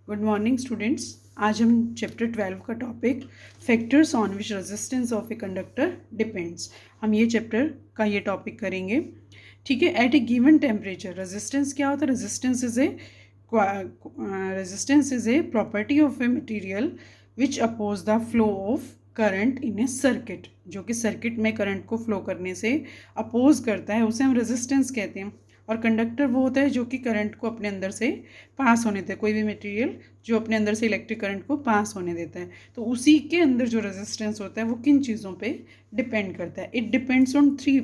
Good morning students. आज हम chapter 12 का topic factors on which resistance of a conductor depends, हम ये चैप्टर का ये टॉपिक करेंगे। ठीक है। At a given temperature resistance क्या होता है? Resistance is a property of a material which oppose the flow of current in a circuit. जो कि सर्किट में करंट को फ्लो करने से अपोज करता है, उसे हम रेजिस्टेंस कहते हैं। और कंडक्टर वो होता है जो कि करंट को अपने अंदर से पास होने देता है, कोई भी मटेरियल जो अपने अंदर से इलेक्ट्रिक करंट को पास होने देता है। तो उसी के अंदर जो रेजिस्टेंस होता है वो किन चीज़ों पे डिपेंड करता है? It depends on three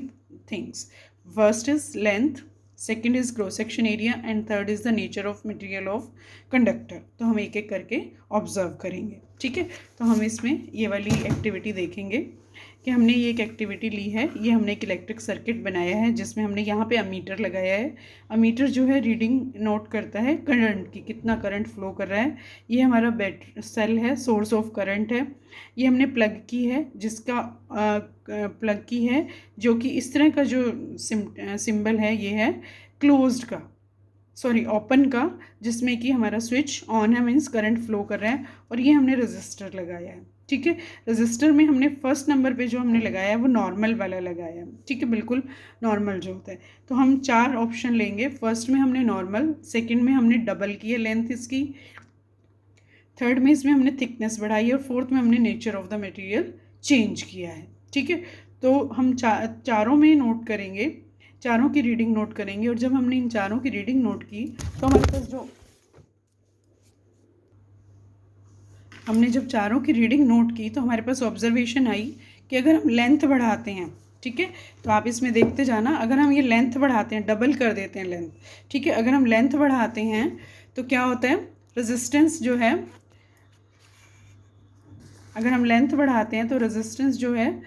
things. First is length, second is cross section area and third is the nature of material of conductor. तो हम एक एक करके ऑब्जर्व करेंगे। ठीक है। तो हम इसमें ये वाली एक्टिविटी देखेंगे कि हमने ये एक एक्टिविटी ली है। ये हमने एक इलेक्ट्रिक सर्किट बनाया है जिसमें हमने यहाँ पे अमीटर लगाया है। अमीटर जो है रीडिंग नोट करता है करंट की, कितना करंट फ्लो कर रहा है। ये हमारा बैटरी सेल है, सोर्स ऑफ करंट है। ये हमने प्लग की है, जिसका प्लग की है जो कि इस तरह का जो सिंबल है ये है क्लोज्ड का, सॉरी ओपन का, जिसमें कि हमारा स्विच ऑन है, मीन्स करंट फ्लो कर रहा है। और ये हमने रजिस्टर लगाया है। ठीक है। रजिस्टर में हमने फर्स्ट नंबर पे जो हमने लगाया है वो नॉर्मल वाला लगाया है। ठीक है, बिल्कुल नॉर्मल जो होता है। तो हम 4 ऑप्शन लेंगे। फर्स्ट में हमने नॉर्मल, सेकंड में हमने डबल की है लेंथ इसकी, थर्ड में इसमें हमने थिकनेस बढ़ाई है और फोर्थ में हमने nature of the material change किया है। ठीक है। तो हम चारों में नोट करेंगे, चारों की रीडिंग नोट करेंगे। और जब हमने इन चारों की रीडिंग नोट की तो हमारे पास जो हमने जब चारों की रीडिंग नोट की तो हमारे पास ऑब्जर्वेशन आई कि अगर हम लेंथ बढ़ाते हैं, ठीक है, तो आप इसमें देखते जाना, अगर हम ये लेंथ बढ़ाते हैं, डबल कर देते हैं लेंथ, ठीक है, अगर हम लेंथ बढ़ाते हैं तो क्या होता है? रेजिस्टेंस जो है, अगर हम लेंथ बढ़ाते हैं तो रेजिस्टेंस जो है,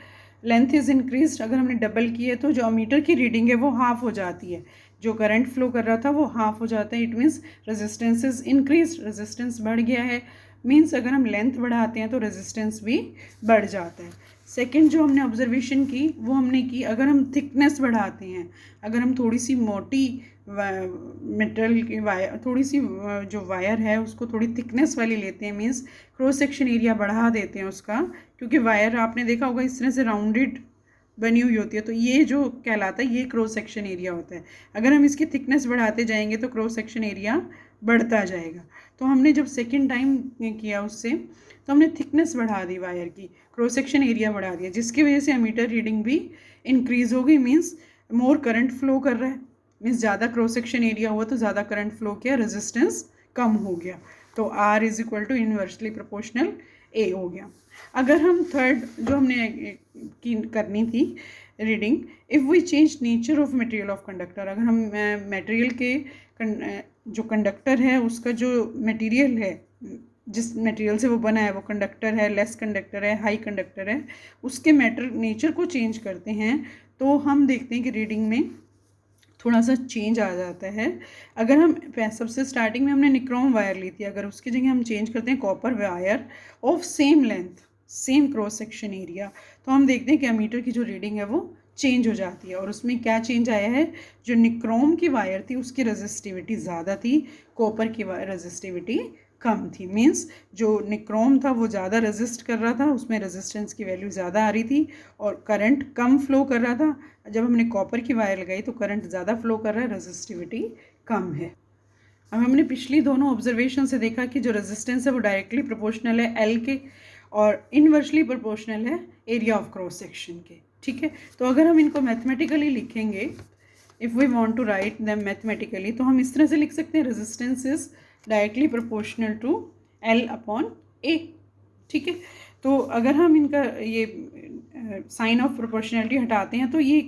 लेंथ इज़ इंक्रीज। अगर हमने डबल की है तो जो अमीटर की रीडिंग है वो हाफ हो जाती है, जो करंट फ्लो कर रहा था वो हाफ हो जाता है। It means resistance is increase, resistance बढ़ गया है। मीन्स अगर हम लेंथ बढ़ाते हैं तो रेजिस्टेंस भी बढ़ जाता है। सेकंड जो हमने ऑब्जर्वेशन की वो हमने की, अगर हम थिकनेस बढ़ाते हैं, अगर हम थोड़ी सी मोटी मेटल की वायर, थोड़ी सी जो वायर है उसको थोड़ी थिकनेस वाली लेते हैं, मीन्स क्रॉस सेक्शन एरिया बढ़ा देते हैं उसका, क्योंकि वायर आपने देखा होगा इस तरह से राउंडेड बनी हुई होती है, तो ये जो कहलाता है ये क्रॉस सेक्शन एरिया होता है। अगर हम इसकी थिकनेस बढ़ाते जाएंगे तो क्रॉस सेक्शन एरिया बढ़ता जाएगा। तो हमने जब सेकेंड टाइम किया उससे, तो हमने थिकनेस बढ़ा दी वायर की, क्रॉस सेक्शन एरिया बढ़ा दिया, जिसकी वजह से अमीटर रीडिंग भी इंक्रीज हो गई। मीन्स मोर करंट फ्लो कर रहा है, मीन्स ज़्यादा क्रॉस सेक्शन एरिया हुआ तो ज़्यादा करंट फ्लो किया, रेजिस्टेंस कम हो गया। तो R is equal to inversely proportional A हो गया। अगर हम थर्ड जो हमने की करनी थी reading, if we change nature of material of conductor, अगर हम मटेरियल के जो कंडक्टर है उसका जो मटेरियल है, जिस मटेरियल से वो बना है, वो कंडक्टर है, लेस कंडक्टर है, हाई कंडक्टर है, उसके नेचर को चेंज करते हैं तो हम देखते हैं कि रीडिंग में थोड़ा सा चेंज आ जाता है। अगर हम सबसे स्टार्टिंग में हमने निक्रोम वायर ली थी, अगर उसकी जगह हम चेंज करते हैं copper wire of same length, same cross section area, तो हम देखते हैं कि अमीटर की जो रीडिंग है वो चेंज हो जाती है। और उसमें क्या चेंज आया है? जो निक्रोम की वायर थी उसकी रेजिस्टिविटी ज़्यादा थी, कॉपर की रेजिस्टिविटी कम थी। मीन्स जो निक्रोम था वो ज़्यादा रेजिस्ट कर रहा था, उसमें रेजिस्टेंस की वैल्यू ज़्यादा आ रही थी और करंट कम फ्लो कर रहा था। जब हमने कॉपर की वायर लगाई तो करंट ज़्यादा फ्लो कर रहा है, रेजिस्टिविटी कम है। अब हमने पिछली दोनों ऑब्जर्वेशन से देखा कि जो रेजिस्टेंस है वो डायरेक्टली प्रोपोर्शनल है एल के और इनवर्सली प्रोपोर्शनल है एरिया ऑफ क्रॉस सेक्शन के। ठीक है। तो अगर हम इनको मैथमेटिकली लिखेंगे, if we want to write them mathematically, तो हम इस तरह से लिख सकते हैं, resistance is directly proportional to L upon A. ठीक है। तो अगर हम इनका ये साइन ऑफ प्रोपोर्शनलिटी हटाते हैं तो ये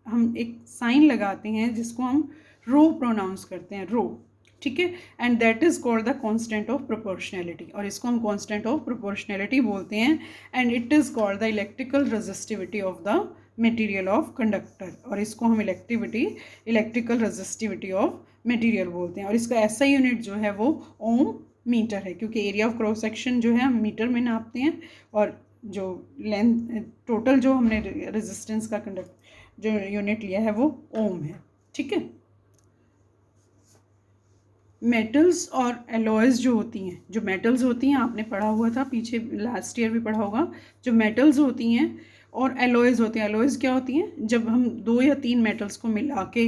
हम एक साइन लगाते हैं जिसको हम रो प्रोनाउंस करते हैं, रो। ठीक है। And that is called the constant of proportionality, और इसको हम कांस्टेंट ऑफ प्रोपोर्शनैलिटी बोलते हैं। And it is called the electrical resistivity of the material of conductor, और इसको हम इलेक्ट्रिकल रेजिस्टिविटी ऑफ मटेरियल बोलते हैं। और इसका ऐसा यूनिट जो है वो ओम मीटर है, क्योंकि एरिया ऑफ क्रॉस सेक्शन जो है हम मीटर में नापते हैं, और जो लेंथ टोटल जो हमने रेजिस्टेंस का जो यूनिट लिया है वो ओम है। ठीक है। मेटल्स और एलॉयज़ जो होती हैं, जो मेटल्स होती हैं आपने पढ़ा हुआ था पीछे, लास्ट ईयर भी पढ़ा होगा। जो मेटल्स होती हैं और एलॉयज़ होती हैं, एलॉयज़ क्या होती हैं, जब हम 2 या 3 मेटल्स को मिला के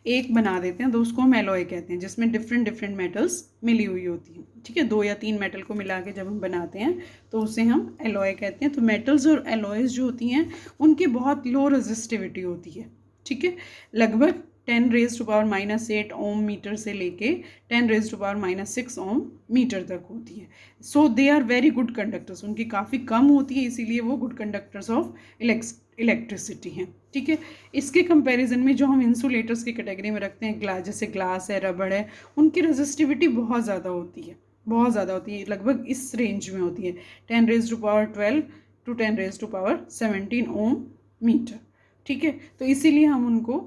एक बना देते हैं तो उसको हम एलॉय कहते हैं, जिसमें डिफरेंट डिफरेंट मेटल्स मिली हुई होती हैं। ठीक है, 2 या 3 मेटल को मिला के जब हम बनाते हैं तो उसे हम एलॉय कहते हैं। तो मेटल्स और एलॉयज़ जो होती हैं उनकी बहुत लो रेजिस्टिविटी होती है। ठीक है, लगभग 10⁻⁻8 ओम मीटर से लेके 10⁻⁻6 ओम मीटर तक होती है। So they are very good conductors, उनकी काफ़ी कम होती है, इसीलिए वो गुड कंडक्टर्स ऑफ इलेक्ट्रिसिटी हैं। ठीक है, इसके कंपैरिजन में जो हम इंसुलेटर्स की कैटेगरी में रखते हैं, जैसे ग्लास है, रबड़ है, उनकी रेजिस्टिविटी बहुत ज़्यादा होती है, बहुत ज़्यादा होती है, लगभग इस रेंज में होती है, 10⁻12 टू 10⁻17 ओम मीटर। ठीक है, तो इसीलिए हम उनको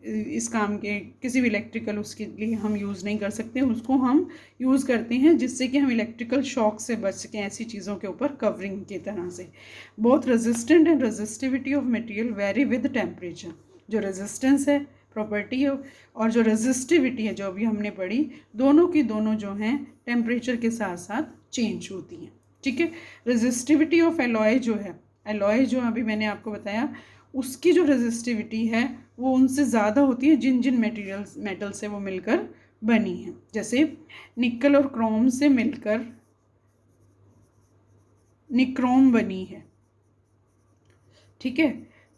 इस काम के किसी भी इलेक्ट्रिकल उसके लिए हम यूज़ नहीं कर सकते, उसको हम यूज़ करते हैं जिससे कि हम इलेक्ट्रिकल शॉक से बच सकें, ऐसी चीज़ों के ऊपर कवरिंग की तरह से। Both resistant and resistivity of material very with temperature. जो रेजिस्टेंस है प्रॉपर्टी है और जो रेजिस्टिविटी है जो अभी हमने पढ़ी, दोनों की दोनों जो हैं टेम्परेचर के साथ साथ चेंज होती हैं। ठीक है, रेजिस्टिविटी ऑफ एलॉय जो है, एलॉय जो अभी मैंने आपको बताया, उसकी जो रेजिस्टिविटी है वो उनसे ज़्यादा होती है जिन जिन मेटल से वो मिलकर बनी है। जैसे निकल और क्रोम से मिलकर निक्रोम बनी है। ठीक है,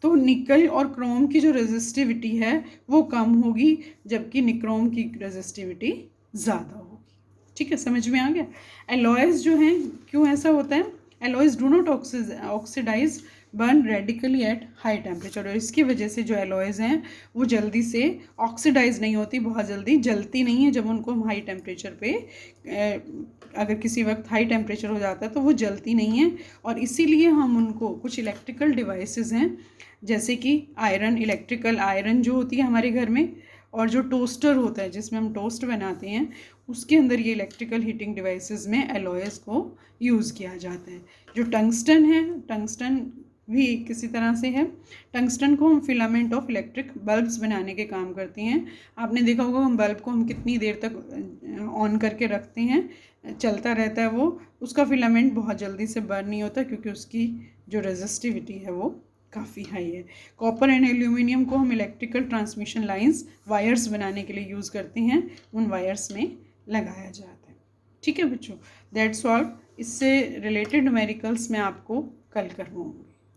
तो निकल और क्रोम की जो रेजिस्टिविटी है वो कम होगी, जबकि निक्रोम की रेजिस्टिविटी ज़्यादा होगी। ठीक है, समझ में आ गया। एलॉयज़ जो हैं, क्यों ऐसा होता है, alloys do not oxidise burn radically at high temperature, और इसकी वजह से जो एलॉयज़ हैं वो जल्दी से ऑक्सीडाइज नहीं होती, बहुत जल्दी जलती नहीं है। जब उनको हम हाई टेम्परेचर पे अगर किसी वक्त हाई टेम्परेचर हो जाता है तो वो जलती नहीं है, और इसीलिए हम उनको कुछ इलेक्ट्रिकल डिवाइसेस हैं, जैसे कि आयरन, इलेक्ट्रिकल आयरन जो होती है हमारे घर में, और जो टोस्टर होता है जिसमें हम टोस्ट बनाते हैं, उसके अंदर ये इलेक्ट्रिकल हीटिंग डिवाइसेस में एलॉयज़ को यूज़ किया जाता है। जो टंगस्टन है, टंगस्टन भी किसी तरह से है, टंगस्टन को हम फिलामेंट ऑफ इलेक्ट्रिक बल्ब्स बनाने के काम करती हैं। आपने देखा होगा हम बल्ब को हम कितनी देर तक ऑन करके रखते हैं, चलता रहता है वो, उसका फिलामेंट बहुत जल्दी से बर्न नहीं होता क्योंकि उसकी जो रेजिस्टिविटी है वो काफ़ी हाई है। कॉपर एंड एल्यूमिनियम को हम इलेक्ट्रिकल ट्रांसमिशन लाइंस, वायर्स बनाने के लिए यूज़ करते हैं, उन वायर्स में लगाया जाता है। ठीक है बच्चों, दैट्स ऑल। इससे रिलेटेड न्यूमेरिकल्स मैं आपको कल करवाऊँगी।